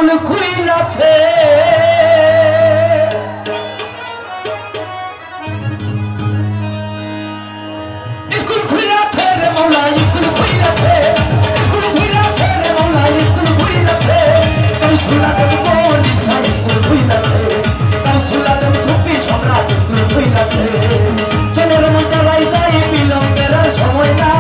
school খুইলাছে school খুইলাছে রে মৌলা school খুইলাছে school খুইলাছে রে মৌলা স্কুল খুইলাছে কাউসুলা দেব বনিশা স্কুল খুইলাছে কাউসুলা দেব সুফি সম্রাট স্কুল খুইলাছে চলের মন্ত্রাই যাই বিলম্বের সময় না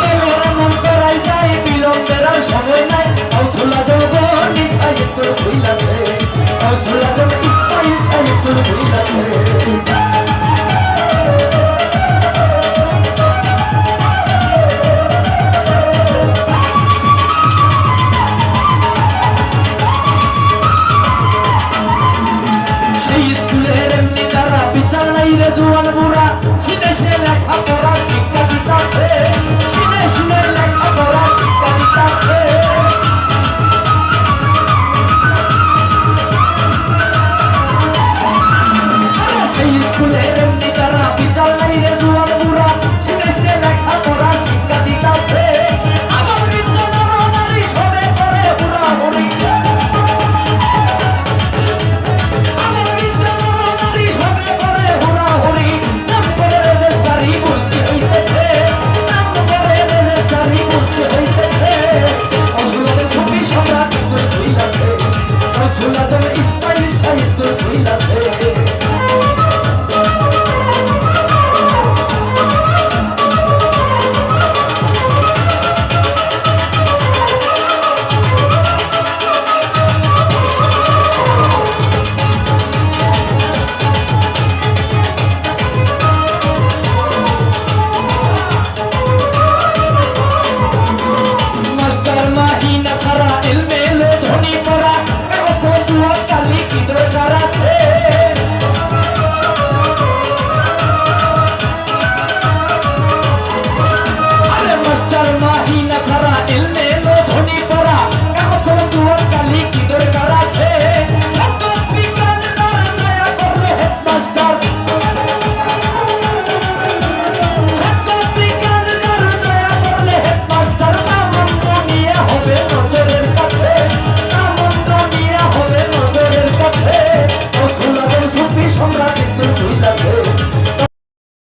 চলের মন্ত্রাই যাই বিলম্বের সময় নাই কাউসুলা দেব বনিশা স্কুল খুইলাছে কাউসুলা দেব ইসমাইল শাহ স্কুল খুইলাছে জুয়ান বুড়া শীতে সে লেখা পড়া শিক্ষা দিতাছে